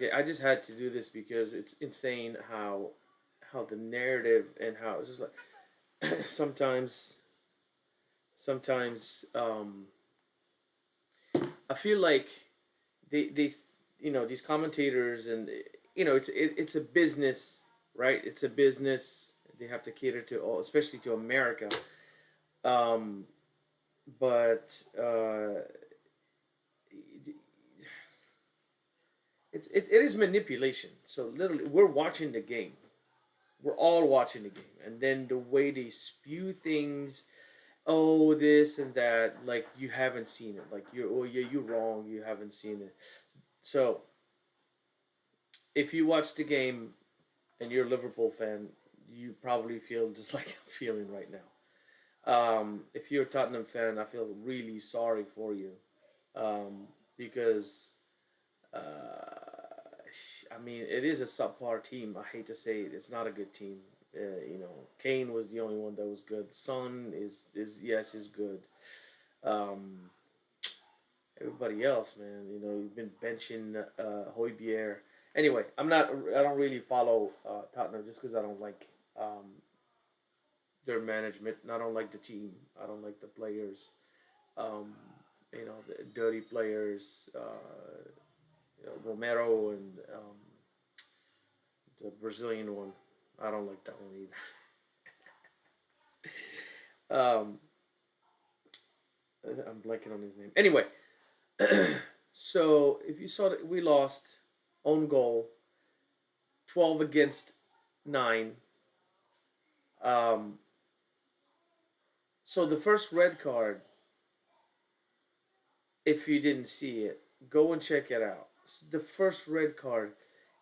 okay, I just had to do this because it's insane how the narrative and how it's just like sometimes I feel like they these commentators and it's a business, right? It's a business. They have to cater to all, especially to America. Um, but it is manipulation. So literally, we're watching the game. We're all watching the game, and then the way they spew things, oh this and that, like you haven't seen it. Like you're oh yeah you're wrong. You haven't seen it. So if you watch the game and you're a Liverpool fan, you probably feel just like I'm feeling right now. If you're a Tottenham fan, I feel really sorry for you because I mean it is a subpar team. I hate to say it, it's not a good team. Kane was the only one that was good. Son is yes is good. Um, Everybody else, man, you've been benching Hoybier. Anyway, I'm not. I don't really follow Tottenham just because I don't like their management. And I don't like the team. I don't like the players. Um, the dirty players. Romero and the Brazilian one. I don't like that one either. I'm blanking on his name. Anyway, so if you saw that we lost own goal, 12 against 9. Um, so the first red card, if you didn't see it, go and check it out. The first red card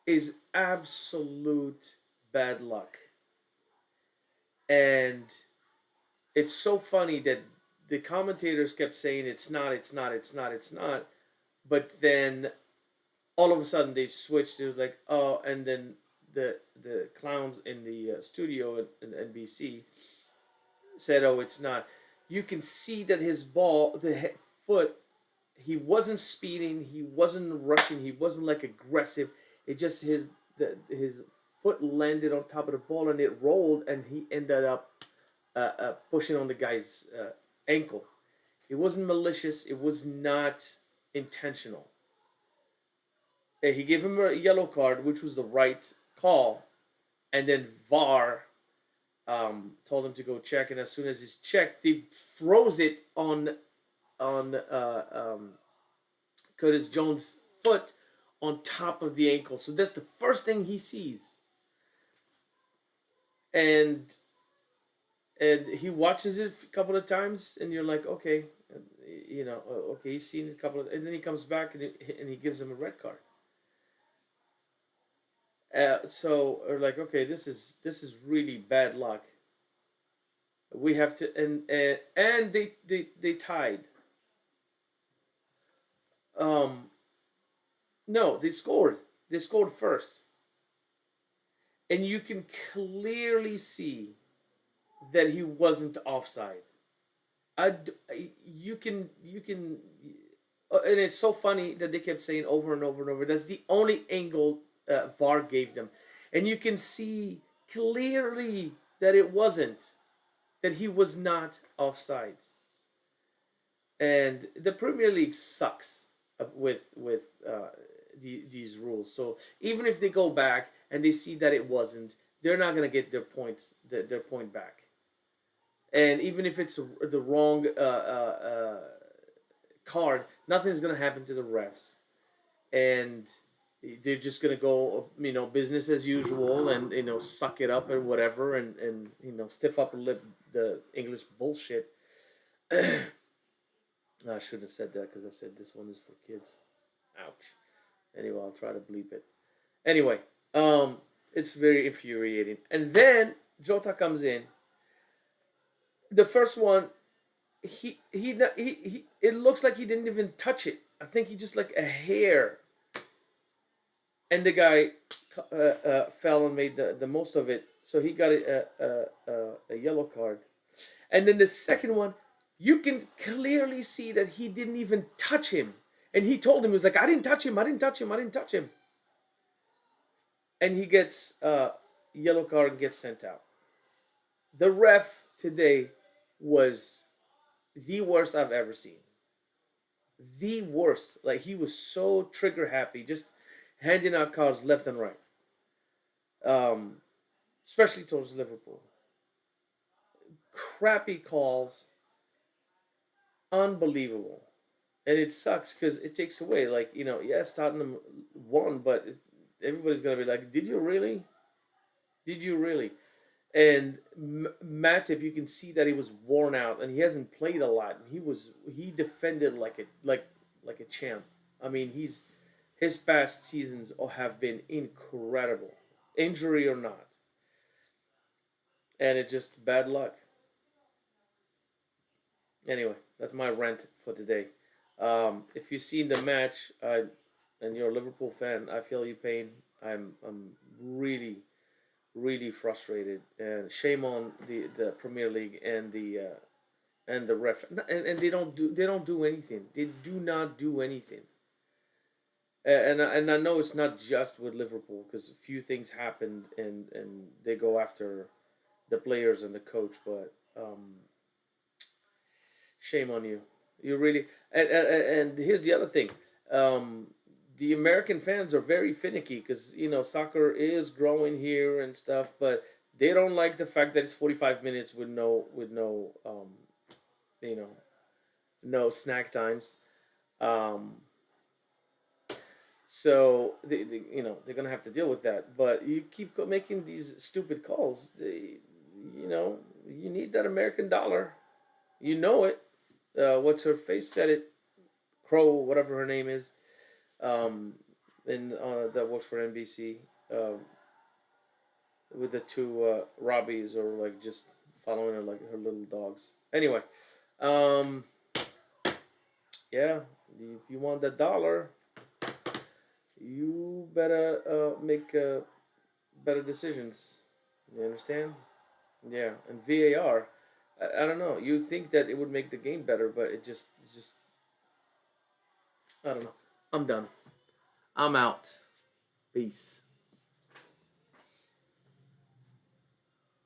is absolute bad luck. And it's so funny that the commentators kept saying it's not, it's not, it's not, it's not. But then all of a sudden they switched. It was like, oh, and then the clowns in the studio in NBC said, oh, it's not. You can see that his ball, foot, he wasn't speeding, he wasn't rushing, he wasn't like aggressive. It just his foot landed on top of the ball and it rolled, and he ended up pushing on the guy's ankle. It wasn't malicious. It was not intentional. He gave him a yellow card, which was the right call, and then VAR told him to go check. And as soon as he's checked, they froze it on Curtis Jones' foot on top of the ankle. So that's the first thing he sees, and he watches it a couple of times, and you're like, okay, okay, he's seen it a couple of, and then he comes back and he gives him a red card. So we're like, okay, this is really bad luck. We have to, and they tied. Um, no, they scored. They scored first, and you can clearly see that he wasn't offside. I, you can, and it's so funny that they kept saying over and over and over. That's the only angle VAR gave them, and you can see clearly that it wasn't, that he was not offsides. And the Premier League sucks with these rules. So even if they go back and they see that it wasn't, they're not gonna get their point back. And even if it's the wrong card, nothing's gonna happen to the refs, and they're just gonna go, business as usual, and suck it up and whatever, and stiff upper lip the English bullshit. I shouldn't have said that because I said this one is for kids. Ouch. Anyway, I'll try to bleep it. Anyway, it's very infuriating. And then Jota comes in. The first one, he it looks like he didn't even touch it. I think he just like a hair, and the guy fell and made the most of it. So he got a yellow card. And then the second one, you can clearly see that he didn't even touch him. And he told him, he was like, I didn't touch him, I didn't touch him, I didn't touch him. and he gets yellow card and gets sent out. The ref today was the worst I've ever seen. The worst. Like he was so trigger happy, just handing out cards left and right. Um, Especially towards Liverpool. Crappy calls, unbelievable. And it sucks because it takes away. Like yes, Tottenham won, but everybody's gonna be like, "Did you really? Did you really?" And Matip, you can see that he was worn out, and he hasn't played a lot. And he defended like a champ. I mean, his past seasons have been incredible, injury or not, and it's just bad luck. Anyway, that's my rant for today. If you've seen the match and you're a Liverpool fan, I feel you pain. I'm really frustrated, and shame on the Premier League and the ref, and they don't do anything. They do not do anything. And I know it's not just with Liverpool because a few things happened and they go after the players and the coach, but shame on you. You really and here's the other thing. Um, the American fans are very finicky because soccer is growing here and stuff, but they don't like the fact that it's 45 minutes with no you know no snack times. Um, so they're gonna have to deal with that. But you keep making these stupid calls. You need that American dollar. You know it. What's her face said it. Crow, whatever her name is, um, and that works for NBC, with the two Robbies or like just following her like her little dogs. Anyway, um, yeah, if you want that dollar, you better make better decisions. You understand? Yeah, and VAR. I don't know. You think that it would make the game better, but it's just I don't know. I'm done. I'm out. Peace.